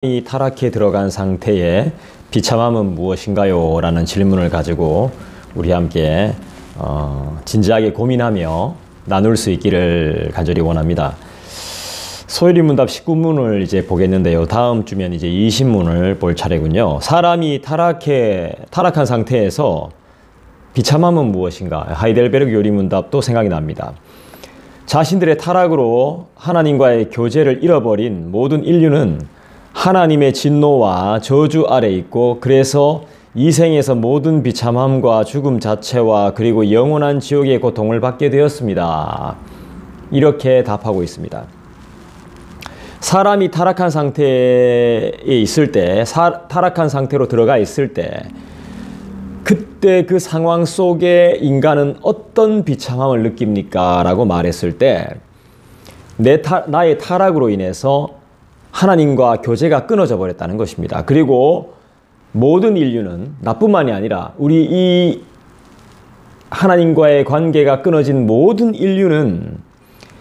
이 타락해 들어간 상태의 비참함은 무엇인가요? 라는 질문을 가지고 우리 함께 진지하게 고민하며 나눌 수 있기를 간절히 원합니다. 소요리 문답 19문을 이제 보겠는데요. 다음 주면 이제 20문을 볼 차례군요. 사람이 타락한 상태에서 비참함은 무엇인가? 하이델베르그 요리 문답도 생각이 납니다. 자신들의 타락으로 하나님과의 교제를 잃어버린 모든 인류는 하나님의 진노와 저주 아래 있고, 그래서 이 생에서 모든 비참함과 죽음 자체와 그리고 영원한 지옥의 고통을 받게 되었습니다. 이렇게 답하고 있습니다. 사람이 타락한 상태에 있을 때, 타락한 상태로 들어가 있을 때, 그때 그 상황 속에 인간은 어떤 비참함을 느낍니까? 라고 말했을 때, 나의 타락으로 인해서 하나님과 교제가 끊어져 버렸다는 것입니다. 그리고 모든 인류는, 나뿐만이 아니라 우리 이 하나님과의 관계가 끊어진 모든 인류는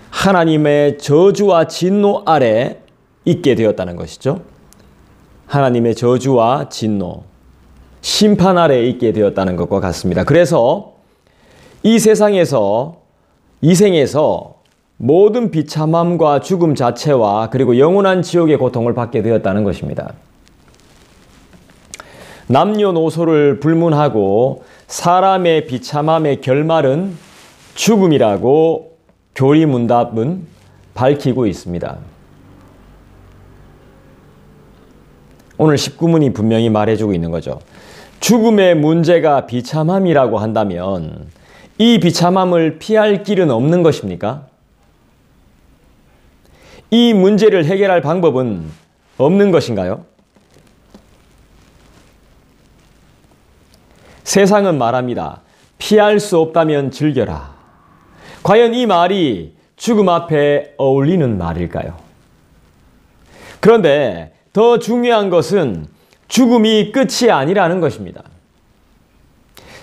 하나님의 저주와 진노 아래 있게 되었다는 것이죠. 하나님의 저주와 진노, 심판 아래 있게 되었다는 것과 같습니다. 그래서 이 세상에서, 이 생에서 모든 비참함과 죽음 자체와 그리고 영원한 지옥의 고통을 받게 되었다는 것입니다. 남녀노소를 불문하고 사람의 비참함의 결말은 죽음이라고 교리문답은 밝히고 있습니다. 오늘 19문이 분명히 말해주고 있는 거죠. 죽음의 문제가 비참함이라고 한다면 이 비참함을 피할 길은 없는 것입니까? 이 문제를 해결할 방법은 없는 것인가요? 세상은 말합니다. 피할 수 없다면 즐겨라. 과연 이 말이 죽음 앞에 어울리는 말일까요? 그런데 더 중요한 것은 죽음이 끝이 아니라는 것입니다.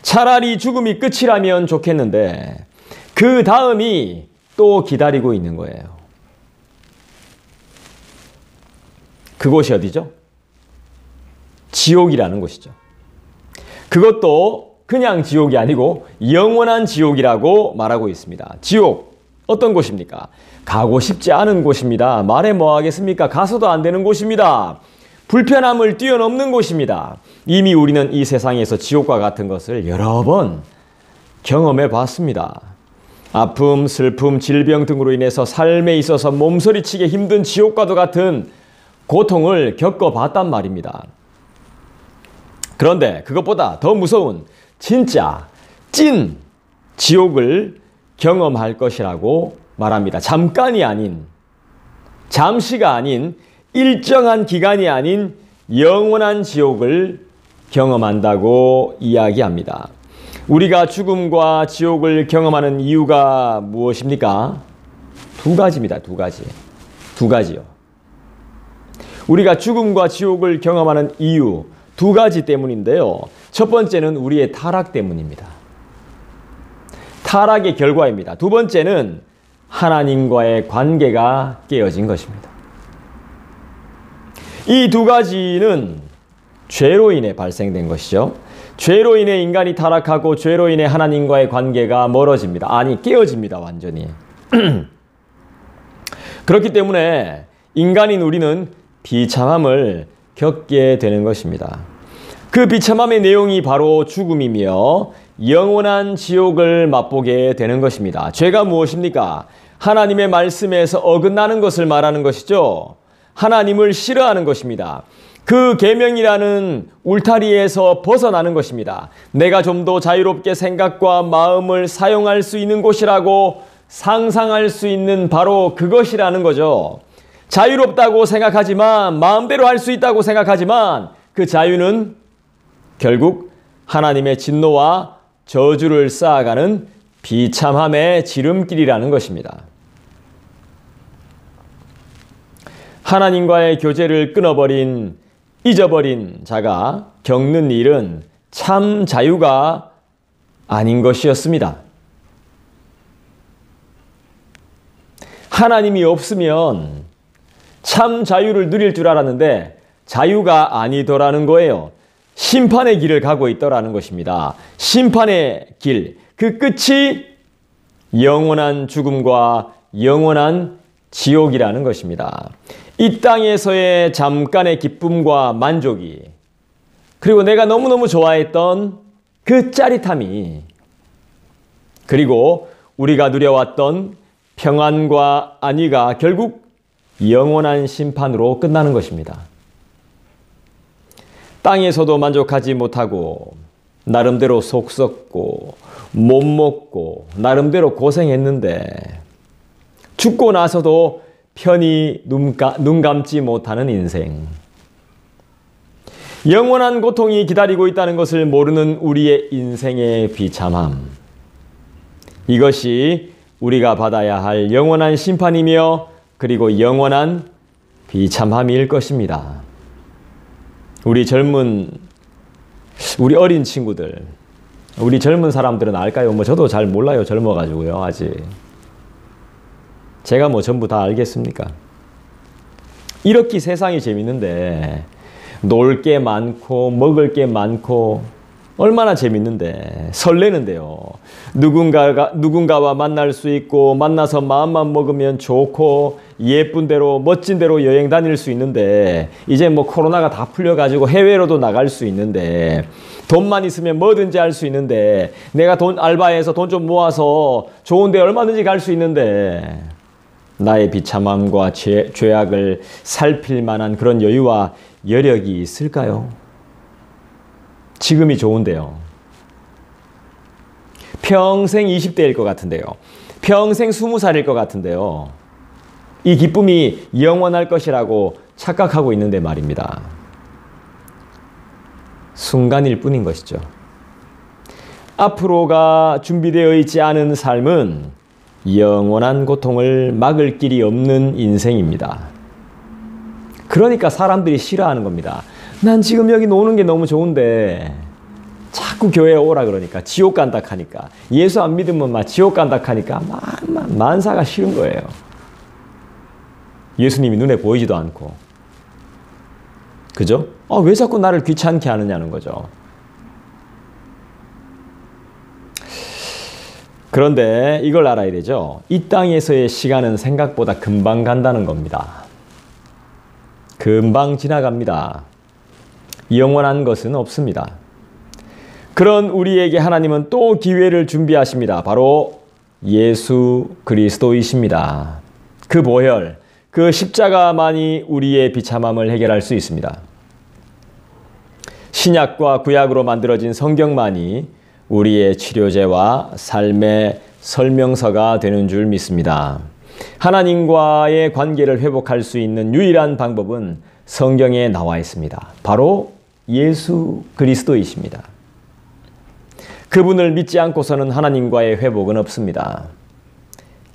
차라리 죽음이 끝이라면 좋겠는데 그 다음이 또 기다리고 있는 거예요. 그곳이 어디죠? 지옥이라는 곳이죠. 그것도 그냥 지옥이 아니고 영원한 지옥이라고 말하고 있습니다. 지옥, 어떤 곳입니까? 가고 싶지 않은 곳입니다. 말해 뭐 하겠습니까? 가서도 안 되는 곳입니다. 불편함을 뛰어넘는 곳입니다. 이미 우리는 이 세상에서 지옥과 같은 것을 여러 번 경험해 봤습니다. 아픔, 슬픔, 질병 등으로 인해서 삶에 있어서 몸서리치기 힘든 지옥과도 같은 고통을 겪어봤단 말입니다. 그런데 그것보다 더 무서운 진짜 찐 지옥을 경험할 것이라고 말합니다. 잠깐이 아닌, 잠시가 아닌, 일정한 기간이 아닌 영원한 지옥을 경험한다고 이야기합니다. 우리가 죽음과 지옥을 경험하는 이유가 무엇입니까? 두 가지입니다. 두 가지요. 우리가 죽음과 지옥을 경험하는 이유 두 가지 때문인데요. 첫 번째는 우리의 타락 때문입니다. 타락의 결과입니다. 두 번째는 하나님과의 관계가 깨어진 것입니다. 이 두 가지는 죄로 인해 발생된 것이죠. 죄로 인해 인간이 타락하고 죄로 인해 하나님과의 관계가 멀어집니다. 아니, 깨어집니다. 완전히. 그렇기 때문에 인간인 우리는 비참함을 겪게 되는 것입니다. 그 비참함의 내용이 바로 죽음이며 영원한 지옥을 맛보게 되는 것입니다. 죄가 무엇입니까? 하나님의 말씀에서 어긋나는 것을 말하는 것이죠. 하나님을 싫어하는 것입니다. 그 계명이라는 울타리에서 벗어나는 것입니다. 내가 좀 더 자유롭게 생각과 마음을 사용할 수 있는 곳이라고 상상할 수 있는 바로 그것이라는 거죠. 자유롭다고 생각하지만, 마음대로 할 수 있다고 생각하지만 그 자유는 결국 하나님의 진노와 저주를 쌓아가는 비참함의 지름길이라는 것입니다. 하나님과의 교제를 끊어버린, 잊어버린 자가 겪는 일은 참 자유가 아닌 것이었습니다. 하나님이 없으면 참 자유를 누릴 줄 알았는데 자유가 아니더라는 거예요. 심판의 길을 가고 있더라는 것입니다. 심판의 길, 그 끝이 영원한 죽음과 영원한 지옥이라는 것입니다. 이 땅에서의 잠깐의 기쁨과 만족이, 그리고 내가 너무너무 좋아했던 그 짜릿함이, 그리고 우리가 누려왔던 평안과 안위가 결국 영원한 심판으로 끝나는 것입니다. 땅에서도 만족하지 못하고 나름대로 속 썩고 못 먹고 나름대로 고생했는데 죽고 나서도 편히 눈 감지 못하는 인생. 영원한 고통이 기다리고 있다는 것을 모르는 우리의 인생의 비참함. 이것이 우리가 받아야 할 영원한 심판이며 그리고 영원한 비참함일 것입니다. 우리 어린 친구들, 우리 젊은 사람들은 알까요? 저도 잘 몰라요. 젊어가지고요, 아직. 제가 전부 다 알겠습니까? 이렇게 세상이 재밌는데, 놀 게 많고, 먹을 게 많고, 얼마나 재밌는데, 설레는데요. 누군가와 만날 수 있고, 만나서 마음만 먹으면 좋고, 예쁜 대로, 멋진 대로 여행 다닐 수 있는데, 이제 코로나가 다 풀려가지고 해외로도 나갈 수 있는데, 돈만 있으면 뭐든지 할 수 있는데, 내가 알바해서 돈 좀 모아서 좋은 데 얼마든지 갈 수 있는데, 나의 비참함과 죄악을 살필 만한 그런 여유와 여력이 있을까요? 지금이 좋은데요. 평생 20대일 것 같은데요. 평생 20살일 것 같은데요. 이 기쁨이 영원할 것이라고 착각하고 있는데 말입니다. 순간일 뿐인 것이죠. 앞으로가 준비되어 있지 않은 삶은 영원한 고통을 막을 길이 없는 인생입니다. 그러니까 사람들이 싫어하는 겁니다. 난 지금 여기 노는 게 너무 좋은데 자꾸 교회에 오라 그러니까, 지옥 간다 하니까, 예수 안 믿으면 지옥 간다 하니까 만사가 싫은 거예요. 예수님이 눈에 보이지도 않고. 그죠? 왜 자꾸 나를 귀찮게 하느냐는 거죠. 그런데 이걸 알아야 되죠. 이 땅에서의 시간은 생각보다 금방 간다는 겁니다. 금방 지나갑니다. 영원한 것은 없습니다. 그런 우리에게 하나님은 또 기회를 준비하십니다. 바로 예수 그리스도이십니다. 그 보혈, 그 십자가만이 우리의 비참함을 해결할 수 있습니다. 신약과 구약으로 만들어진 성경만이 우리의 치료제와 삶의 설명서가 되는 줄 믿습니다. 하나님과의 관계를 회복할 수 있는 유일한 방법은 성경에 나와 있습니다. 바로 예수 그리스도이십니다. 그분을 믿지 않고서는 하나님과의 회복은 없습니다.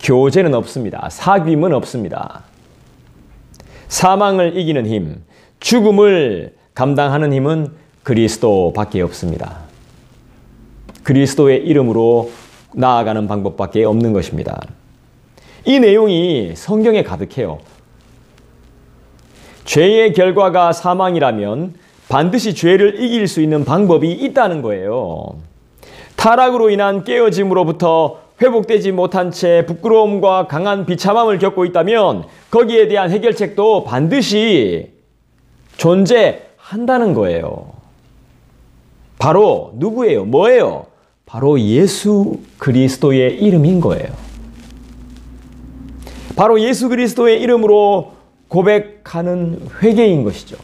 교제는 없습니다. 사귐은 없습니다. 사망을 이기는 힘, 죽음을 감당하는 힘은 그리스도밖에 없습니다. 그리스도의 이름으로 나아가는 방법밖에 없는 것입니다. 이 내용이 성경에 가득해요. 죄의 결과가 사망이라면 반드시 죄를 이길 수 있는 방법이 있다는 거예요. 타락으로 인한 깨어짐으로부터 회복되지 못한 채 부끄러움과 강한 비참함을 겪고 있다면 거기에 대한 해결책도 반드시 존재한다는 거예요. 바로 누구예요? 뭐예요? 바로 예수 그리스도의 이름인 거예요. 바로 예수 그리스도의 이름으로 고백하는 회개인 것이죠.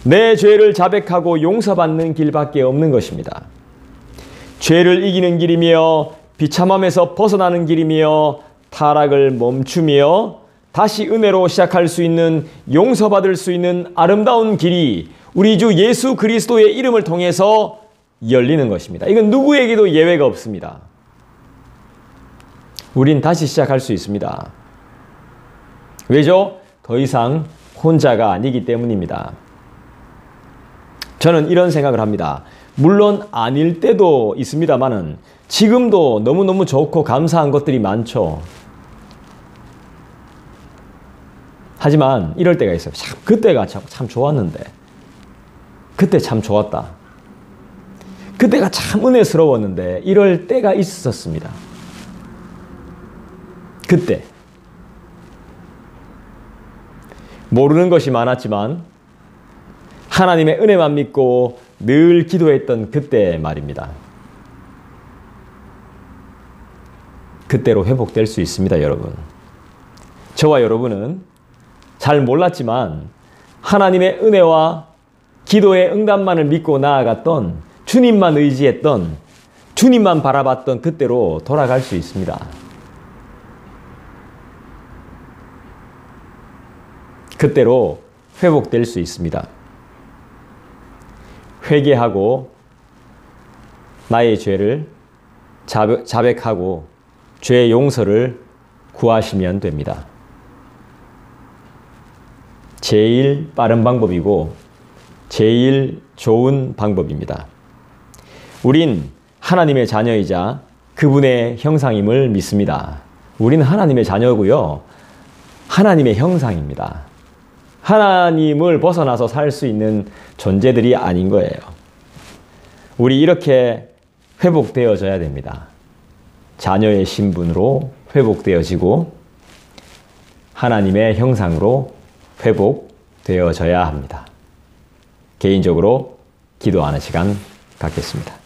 내 죄를 자백하고 용서받는 길밖에 없는 것입니다. 죄를 이기는 길이며 비참함에서 벗어나는 길이며 타락을 멈추며 다시 은혜로 시작할 수 있는, 용서받을 수 있는 아름다운 길이 우리 주 예수 그리스도의 이름을 통해서 열리는 것입니다. 이건 누구에게도 예외가 없습니다. 우린 다시 시작할 수 있습니다. 왜죠? 더 이상 혼자가 아니기 때문입니다. 저는 이런 생각을 합니다. 물론 아닐 때도 있습니다만은 지금도 너무너무 좋고 감사한 것들이 많죠. 하지만 이럴 때가 있어요. 참 그때가 참 좋았는데, 그때 참 좋았다, 그때가 참 은혜스러웠는데, 이럴 때가 있었습니다. 그때 모르는 것이 많았지만 하나님의 은혜만 믿고 늘 기도했던 그때 말입니다. 그때로 회복될 수 있습니다, 여러분. 저와 여러분은 잘 몰랐지만 하나님의 은혜와 기도의 응답만을 믿고 나아갔던, 주님만 의지했던, 주님만 바라봤던 그때로 돌아갈 수 있습니다. 그때로 회복될 수 있습니다. 회개하고 나의 죄를 자백하고 죄의 용서를 구하시면 됩니다. 제일 빠른 방법이고 제일 좋은 방법입니다. 우린 하나님의 자녀이자 그분의 형상임을 믿습니다. 우린 하나님의 자녀고요, 하나님의 형상입니다. 하나님을 벗어나서 살 수 있는 존재들이 아닌 거예요. 우리 이렇게 회복되어져야 됩니다. 자녀의 신분으로 회복되어지고 하나님의 형상으로 회복되어져야 합니다. 개인적으로 기도하는 시간 갖겠습니다.